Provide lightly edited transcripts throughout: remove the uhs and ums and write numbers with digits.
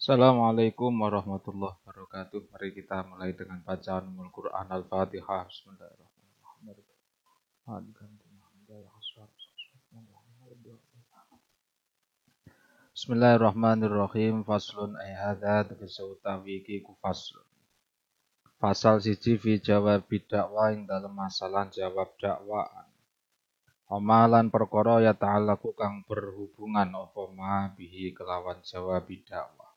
Assalamualaikum warahmatullahi wabarakatuh. Mari kita mulai dengan bacaan Al-Quran Al-Fatihah. Bismillahirrahmanirrahim. Faslun ayhada tegese utawi iki ku faslun. Fasal siji fi jawab dakwah ing dalem masalah jawab dakwaan. Amalan perkara ya ta'alaku kang berhubungan apa ma bihi kelawan jawab dakwah.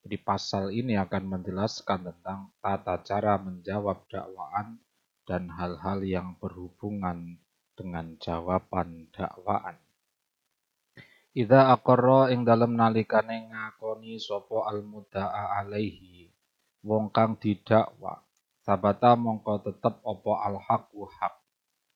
Jadi pasal ini akan menjelaskan tentang tata cara menjawab dakwaan dan hal-hal yang berhubungan dengan jawaban dakwaan. Idza aqarra ing dalem nalikane ngakoni sapa al-mudda'a alaihi wong kang didakwa sabata mongko tetep apa al-haqqu haq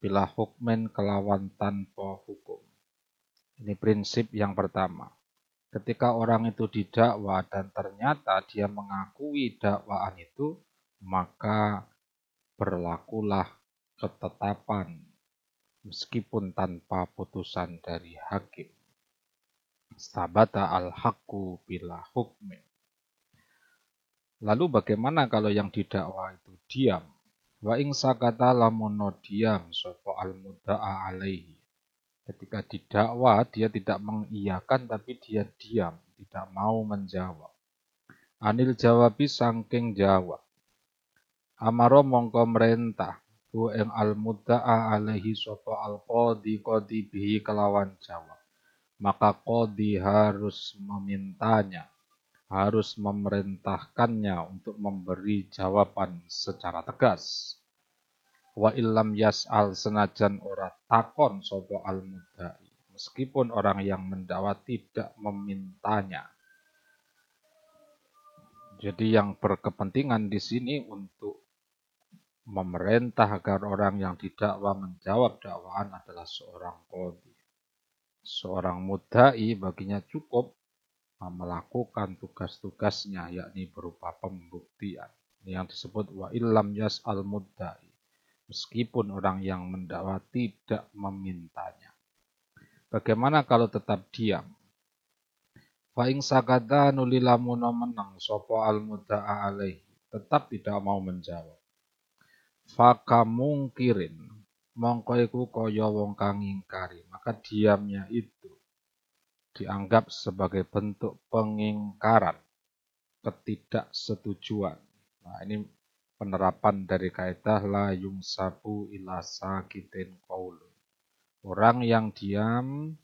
bila hukmen kelawan tanpa hukum. Ini prinsip yang pertama. Ketika orang itu didakwa dan ternyata dia mengakui dakwaan itu, maka berlakulah ketetapan meskipun tanpa putusan dari hakim. Sabata al-haqqu bila hukmin. Lalu bagaimana kalau yang didakwa itu diam? Wa ing sakata lamono diam sapa al-mudda'a alaihi. Ketika didakwa, dia tidak mengiyakan tapi dia diam, tidak mau menjawab. Anil jawabi sangking jawab. Amaro mongko merentah, hu ing al-mudda'a alaihi sapa al-qadi bihi kelawan jawab. Maka qadi harus memintanya, harus memerintahkannya untuk memberi jawaban secara tegas. Wa illam yas'al senajan ora takon sapa al-mudda'i. Meskipun orang yang mendakwa tidak memintanya. Jadi yang berkepentingan di sini untuk memerintah agar orang yang didakwa menjawab dakwaan adalah seorang qadhi. Seorang mudda'i baginya cukup melakukan tugas-tugasnya, yakni berupa pembuktian. Ini yang disebut wa illam yas'al mudda'i. Meskipun orang yang mendakwa tidak memintanya. Bagaimana kalau tetap diam? Fa ing sakata nulilamuno menang sapa al-mudda'a alaihi, tetap tidak mau menjawab. Faka mungkirin, mongko iku kaya wong kang ngingkari, maka diamnya itu dianggap sebagai bentuk pengingkaran, ketidaksetujuan. Nah, ini penerapan dari kaidah la yungsabu ila sakitin qaulun. Orang yang diam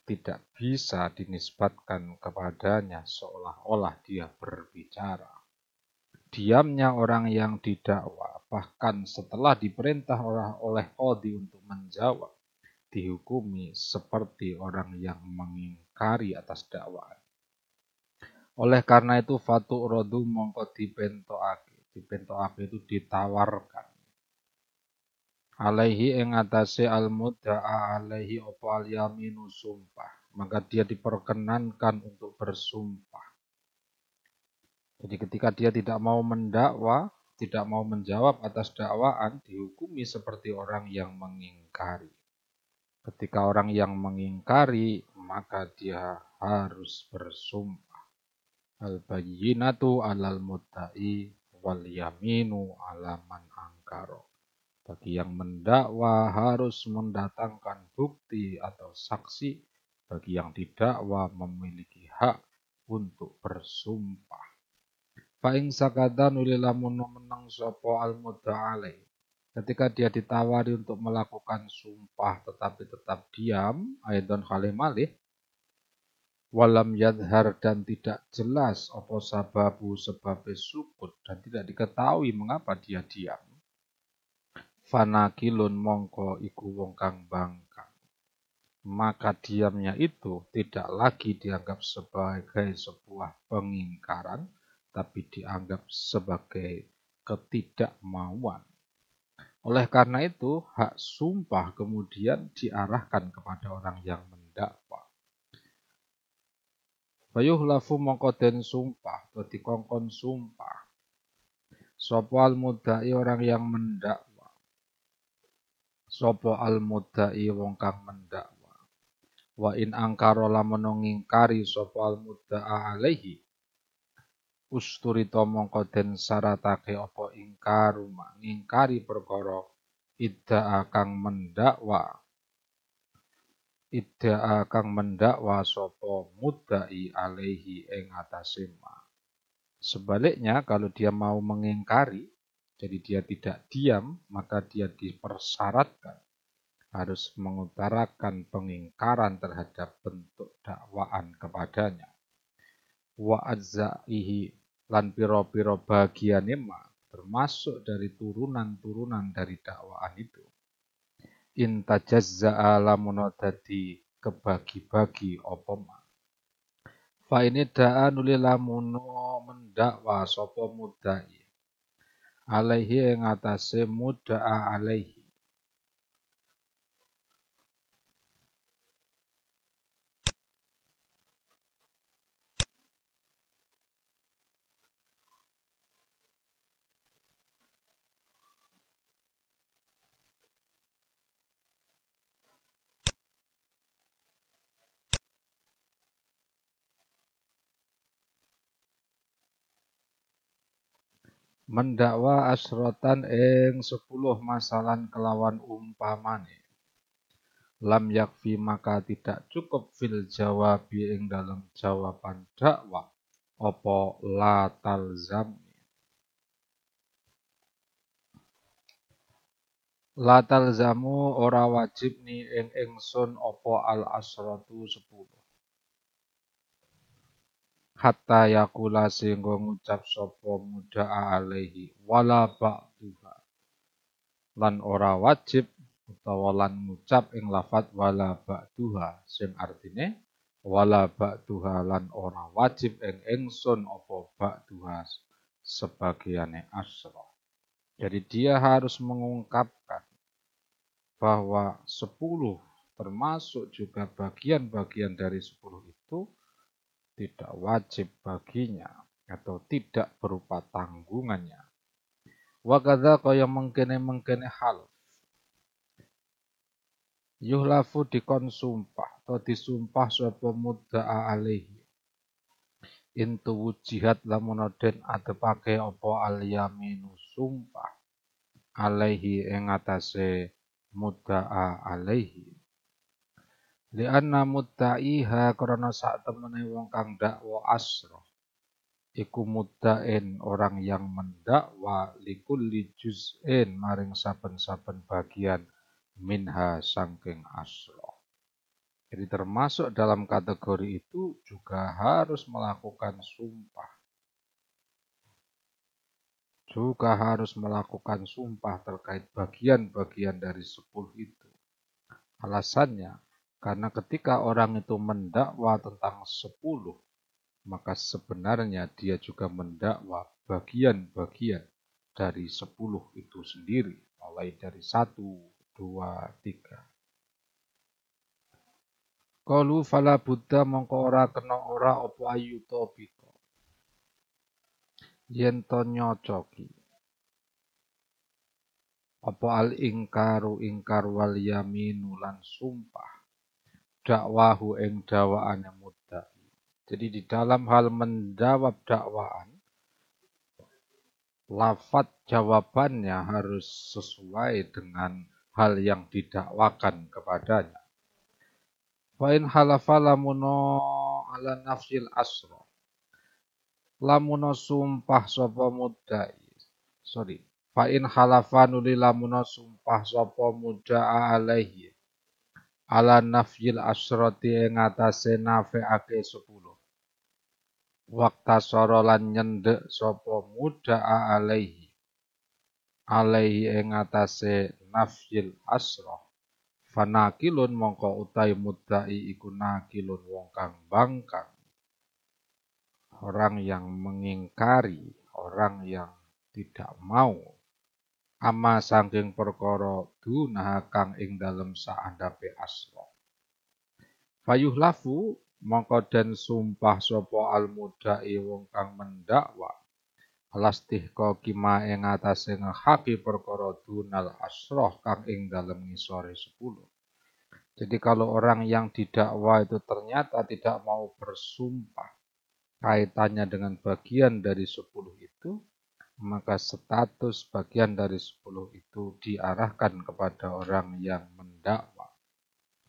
tidak bisa dinisbatkan kepadanya seolah-olah dia berbicara. Diamnya orang yang didakwa, bahkan setelah diperintah oleh qadhi untuk menjawab, dihukumi seperti orang yang mengingkari atas dakwaan. Oleh karena itu fatu rodu mongko dipentokake itu ditawarkan. Alaihi ing atase al-mudda'a alaihi apa al-yaminu sumpah. Maka dia diperkenankan untuk bersumpah. Jadi ketika dia tidak mau mendakwa, tidak mau menjawab atas dakwaan, dihukumi seperti orang yang mengingkari. Ketika orang yang mengingkari, maka dia harus bersumpah. Al-bayyinatu 'alal mudda'i wal yaminu 'ala man angkaro. Bagi yang mendakwa harus mendatangkan bukti atau saksi, bagi yang didakwa memiliki hak untuk bersumpah. Fa ing sakada nulilamun menang sapa al-mudda'alai. Ketika dia ditawari untuk melakukan sumpah tetapi tetap diam, aidon khalih malih, walam yadhar dan tidak jelas apa sababu sebabnya sukut dan tidak diketahui mengapa dia diam. Fanakilun mongko iku wong kang bangkang. Maka diamnya itu tidak lagi dianggap sebagai sebuah pengingkaran, tapi dianggap sebagai ketidakmauan. Oleh karena itu, hak sumpah kemudian diarahkan kepada orang yang mendakwa. Fayuhlafu mongko den sumpah, atau dikongkon sumpah. Sopo al-mudda'i orang yang mendakwa. Sopo al-mudda'i wong kang mendakwa. Wa in angkaro lamun ngingkari sopo al-mudda'a alaihi. usturita mongko den syaratake apa ingkaruma ngingkari perkara idda'a kang mendakwa sapa mudda'i alaihi ing atase ma. Sebaliknya kalau dia mau mengingkari, jadi dia tidak diam, maka dia dipersyaratkan harus mengutarakan pengingkaran terhadap bentuk dakwaan kepadanya. Wa ajza'ihi lan piro-piro bagiane ma, termasuk dari turunan-turunan dari dakwaan itu. Intajazza'a lamun dadi kebagi-bagi apa ma. Fa ini da'a nuli lamuno mendakwa sapa mudda'i alaihi ing atase mudda'a alaihi. Mendakwa asrotan ing 10 masalan kelawan umpamane. Lam yakfi maka tidak cukup fil jawabi ing dalam jawaban dakwah apa la talzami. La talzamu ora wajib ni ing ingsun apa al asratu 10. Hatta yakula sehingga ngucap sapa mudda'a alaihi wala ba'duha. Lan ora wajib utawa lan ngucap ing lafat wala ba'duha sing artine wala ba'duha lan ora wajib ing ingsun apa ba'duha sebagiane asra. Jadi dia harus mengungkapkan bahwa 10 termasuk juga bagian-bagian dari 10 itu tidak wajib baginya atau tidak berupa tanggungannya. Wa kadza kaya mengkene hal. Yuhlafu dikon sumpah atau disumpah sapa mudda'a alaihi. Intu wujihat lamun den adepake apa al yaminu sumpah alaihi ing atase mudda'a alaihi. Lianna mudda'iha karena sak temene wong kang dakwa asra iku mudda'in orang yang mendakwa likulli juz'in maring saben-saben bagian minha sangking asra. Jadi termasuk dalam kategori itu juga harus melakukan sumpah. Juga harus melakukan sumpah terkait bagian-bagian dari 10 itu. Alasannya, karena ketika orang itu mendakwa tentang 10, maka sebenarnya dia juga mendakwa bagian-bagian dari 10 itu sendiri, mulai dari 1, 2, 3. Qalu fala buddha mongko ora kena ora apa ayu tobiko. Yen to nyocoki. Apa al ingkar wal yaminu lan sumpah. Dakwahu ing dakwaane mudda'i. Jadi di dalam hal menjawab dakwaan, lafaz jawabannya harus sesuai dengan hal yang didakwakan kepadanya. Fa in halafa lamuno ala nafsil asra. Lamuno sumpah sapa mudda'i. Fa in halafa nuli lamuno sumpah sapa mudda'a alaihi. Ala nafyil asrati ing atase nafeake 10. Wakta soro lan nyendek sapa mudda'a alaihi. Alaihi ing atase nafyil asra. Fanakilun mongko utai mudda'i iku nakilun wong kang bangkang. Orang yang mengingkari, orang yang tidak mau. Ama saking perkara dunah kang ing dalem saandhape asra. Fayuhlafu mongko den sumpah sapa al mudda'i wong kang mendakwa. Alastihqa kima ing atase ngehaki perkara dunal asroh kang ing dalem ngisore 10. Jadi kalau orang yang didakwa itu ternyata tidak mau bersumpah kaitannya dengan bagian dari 10 itu, maka status bagian dari 10 itu diarahkan kepada orang yang mendakwa.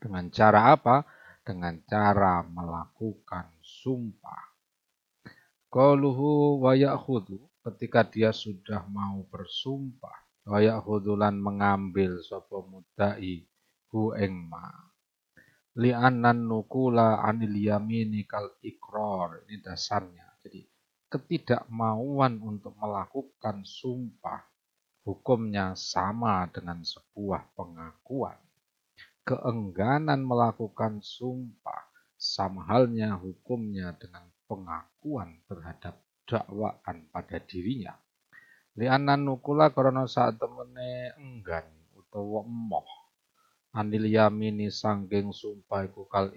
Dengan cara apa? Dengan cara melakukan sumpah. Qauluhu wa ya'khudhu, ketika dia sudah mau bersumpah, wa ya'khudhu lan mengambil sapa mudda'i hu ing ma. Li'annan nukula anil yamini kal ikrar, ini dasarnya. Jadi ketidakmauan untuk melakukan sumpah hukumnya sama dengan sebuah pengakuan. Keengganan melakukan sumpah sama halnya hukumnya dengan pengakuan terhadap dakwaan pada dirinya. Li'anan nukula karena saat temene enggan utawa emoh anil yamini sangking sumpah iku kal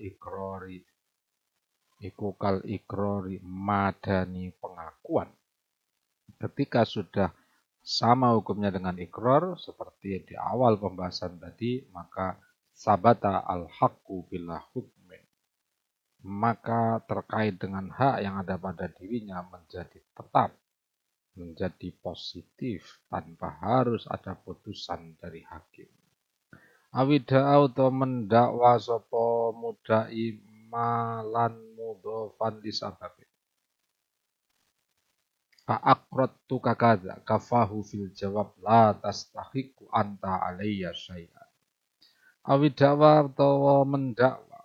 ikrori madani pengakuan. Ketika sudah sama hukumnya dengan ikrar seperti di awal pembahasan tadi, maka sabata al-haqqu bila hukmin. Maka terkait dengan hak yang ada pada dirinya menjadi tetap, menjadi positif tanpa harus ada putusan dari hakim. Awida'au to mendakwa sapa mudai malan mudhofan disababin. Fa'aqrattu kakadha kafahu fil jawab la tastahiqu anta alayya syai'an. Awida'wa utawa mendakwa.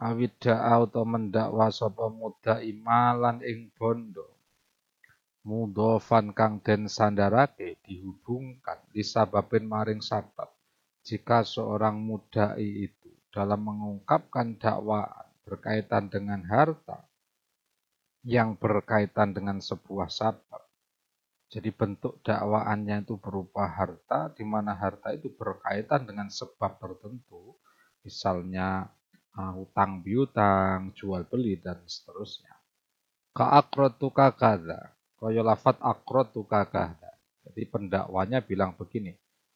Awidda'a utawa mendakwa sapa mudai malan ing bondo. Mudhofan kang den sandarake dihubungkan disababin maring sabab. Jika seorang mudai itu dalam mengungkapkan dakwaan berkaitan dengan harta yang berkaitan dengan sebuah sabab. Jadi bentuk dakwaannya itu berupa harta, di mana harta itu berkaitan dengan sebab tertentu, misalnya hutang piutang, jual beli dan seterusnya. Ka'aqratu kakadha, kaya lafat aqratu kakadha. Jadi pendakwanya bilang begini,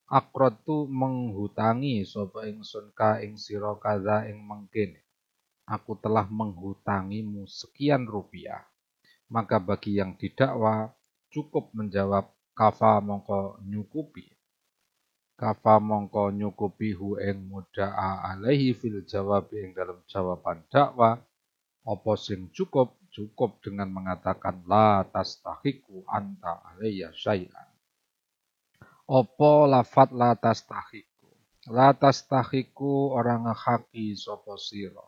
aqratu menghutangi sapa ingsun ka ing sira kadha ing mengkene. Aku telah menghutangimu sekian rupiah. Maka bagi yang didakwa cukup menjawab kafa mongko nyukupi. Kafa mongko nyukupi hu ing mudda'a alaihi fil jawab ing dalam jawaban dakwa. Apa sing cukup dengan mengatakan la tastahiqu anta alayya syai'an. Apa lafat la tastahiqu? La tastahiqu orang ngehaki sapa sira.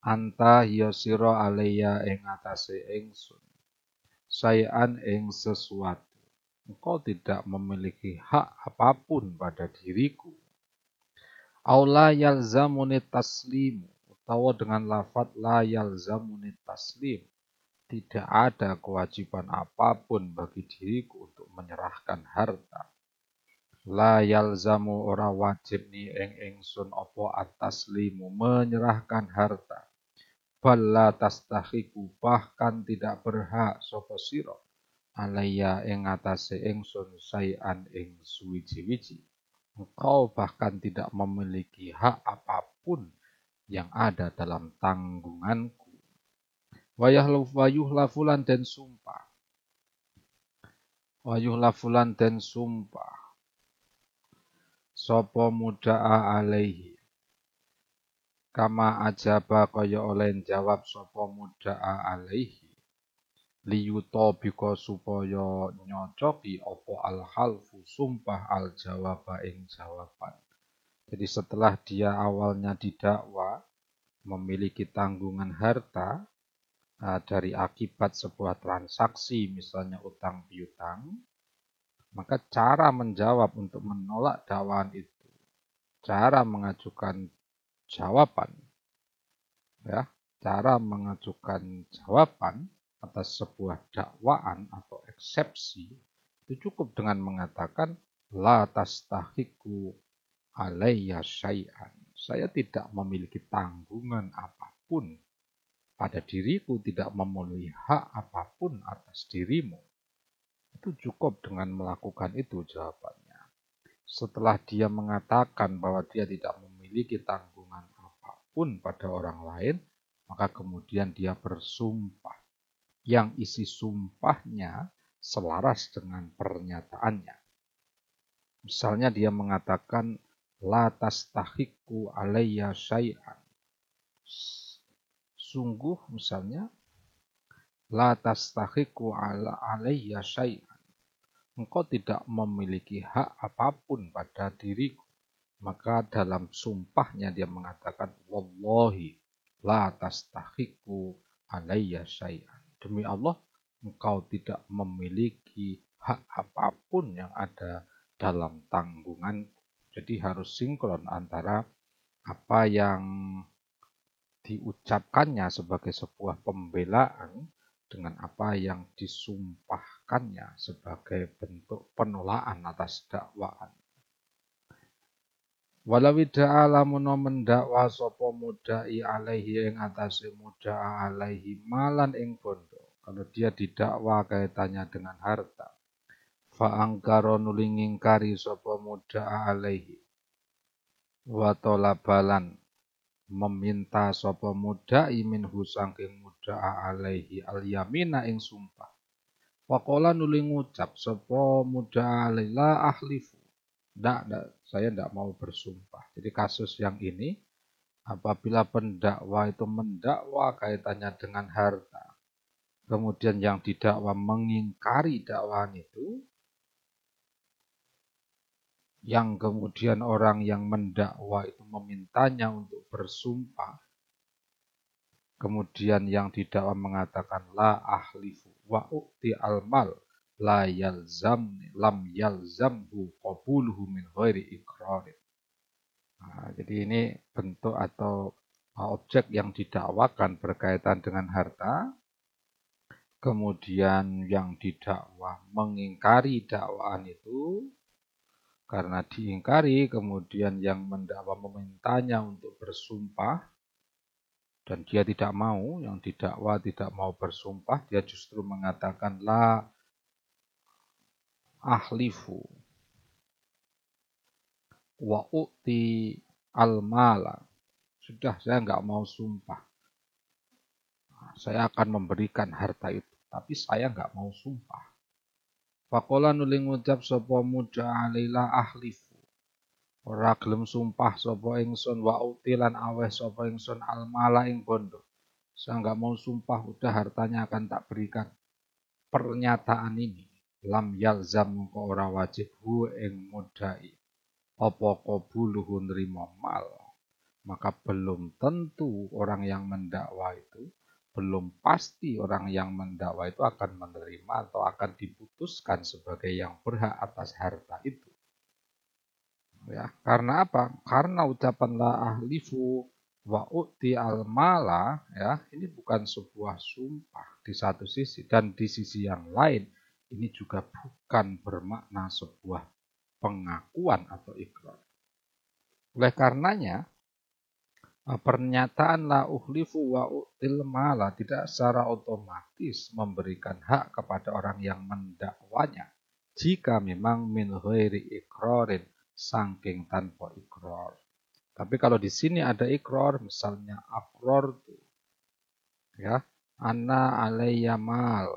Anta ya sira alayya ing atase ingsun. Syai'an ing sesuatu. Engkau tidak memiliki hak apapun pada diriku. Aula yalzamuni taslimu. Utawa dengan lafat la yalzamuni taslim. Tidak ada kewajiban apapun bagi diriku untuk menyerahkan harta. La yalzamu ora wajib ni ing ingsun apa ataslimu menyerahkan harta. Balla tastahiqu bahkan tidak berhak sapa sira alayya ing atase ingsun sayan ing suwiji-wiji. Engkau bahkan tidak memiliki hak apapun yang ada dalam tanggunganku. Wayuh lafulan dan sumpah. Wayuh lafulan dan sumpah. Sopo muda'a alaihi. Kama ajaba kaya oleh jawab sopo muda'a alaihi. Liyuto biko supaya nyocoki opo al-halfu sumpah al-jawaba ing jawaban. Jadi setelah dia awalnya didakwa memiliki tanggungan harta dari akibat sebuah transaksi misalnya utang piutang, maka cara menjawab untuk menolak dakwaan itu, cara mengajukan jawaban, ya, cara mengajukan jawaban atas sebuah dakwaan atau eksepsi itu cukup dengan mengatakan la tastahiqu alayya syai'an. Saya tidak memiliki tanggungan apapun pada diriku, tidak memenuhi hak apapun atas dirimu. Itu cukup dengan melakukan itu jawabannya. Setelah dia mengatakan bahwa dia tidak memiliki tanggungan apapun pada orang lain, maka kemudian dia bersumpah yang isi sumpahnya selaras dengan pernyataannya. Misalnya dia mengatakan la tastahiqu alayya syai'an. Sungguh misalnya la tastahiqu alayya syai'an. Engkau tidak memiliki hak apapun pada diriku. Maka dalam sumpahnya dia mengatakan wallahi la tastahiqu alayya syai'an. Demi Allah, engkau tidak memiliki hak apapun yang ada dalam tanggungan. Jadi harus sinkron antara apa yang diucapkannya sebagai sebuah pembelaan dengan apa yang disumpahkannya sebagai bentuk penolakan atas dakwaan. Walau da'a mendakwa sapa mudai alaihi ing atase muda'a alaihi malan ing bondo. Kalau dia didakwa kaitannya dengan harta. Fa'angkaro nuli ngingkari sapa muda'a alaihi. Wa tolabalan meminta sapa mudai minhu saking muda'a alaihi al-yamina ing sumpah. Faqala nuli ngucap sapa muda'a alaihi la ahlifu. Saya tidak mau bersumpah. Jadi kasus yang ini, apabila pendakwa itu mendakwa kaitannya dengan harta, kemudian yang didakwa mengingkari dakwaan itu, yang kemudian orang yang mendakwa itu memintanya untuk bersumpah, kemudian yang didakwa mengatakan la ahlifu wa u'ti al-mal la lam yalzamhu qabuluhu min ghairi iqrarin. Nah, jadi ini bentuk atau objek yang didakwakan berkaitan dengan harta, kemudian yang didakwa mengingkari dakwaan itu, karena diingkari, kemudian yang mendakwa memintanya untuk bersumpah, dan dia tidak mau, yang didakwa tidak mau bersumpah, dia justru mengatakan la ahlifu wa u'ti al-mala. Sudah, saya nggak mau sumpah. Saya akan memberikan harta itu, tapi saya nggak mau sumpah. Faqala nuli ngucap sapa muda alila ahlifu. Ora gelem sumpah sapa ingsun wa utilan aweh sapa ingsun almala ing bondo. Saya nggak mau sumpah, udah hartanya akan tak berikan. Pernyataan ini lam yalzam mengko ora wajib hu ing mudai. Apa qabuluhu nrimo mal. Maka belum tentu orang yang mendakwa itu, belum pasti orang yang mendakwa itu akan menerima atau akan diputuskan sebagai yang berhak atas harta itu. Ya, karena apa? Karena ucapan la ahlifu wa u'ti al-mala, ya, ini bukan sebuah sumpah di satu sisi, dan di sisi yang lain ini juga bukan bermakna sebuah pengakuan atau ikrar. Oleh karenanya, pernyataan la uhlifu wa u'til mala tidak secara otomatis memberikan hak kepada orang yang mendakwanya jika memang min ghairi iqrarin, saking tanpa ikrar. Tapi kalau di sini ada ikrar, misalnya aqrartu, ya, ana alayya mal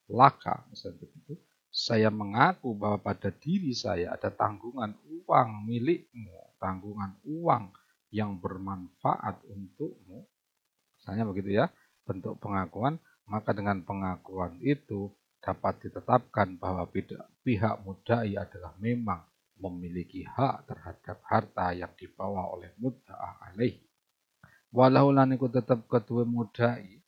laka, misalnya begitu. Saya mengaku bahwa pada diri saya ada tanggungan uang milikmu, tanggungan uang yang bermanfaat untukmu, misalnya begitu ya, bentuk pengakuan, maka dengan pengakuan itu dapat ditetapkan bahwa pihak mudai adalah memang memiliki hak terhadap harta yang dibawa oleh mudda'a alaihi. Walau lan iku tetap kedua mudai,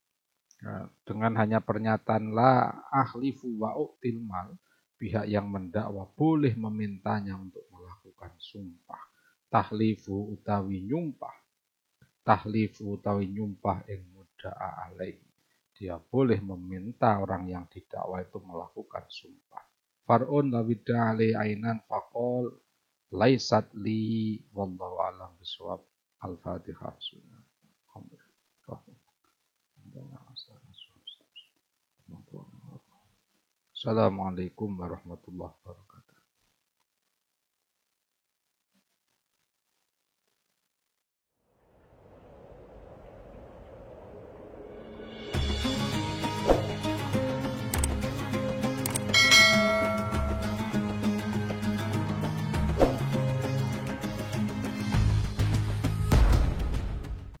dengan hanya pernyataan la ahlifu wa u'til mal, pihak yang mendakwa boleh memintanya untuk melakukan sumpah. Tahlifu utawi nyumpah ing mudda'a alaihi. Dia boleh meminta orang yang didakwa itu melakukan sumpah. Far'un lawidda alaihi ainan faqol laisat li wallahu a'lam bishawab. Al-Fatihah. Assalamualaikum warahmatullahi wabarakatuh.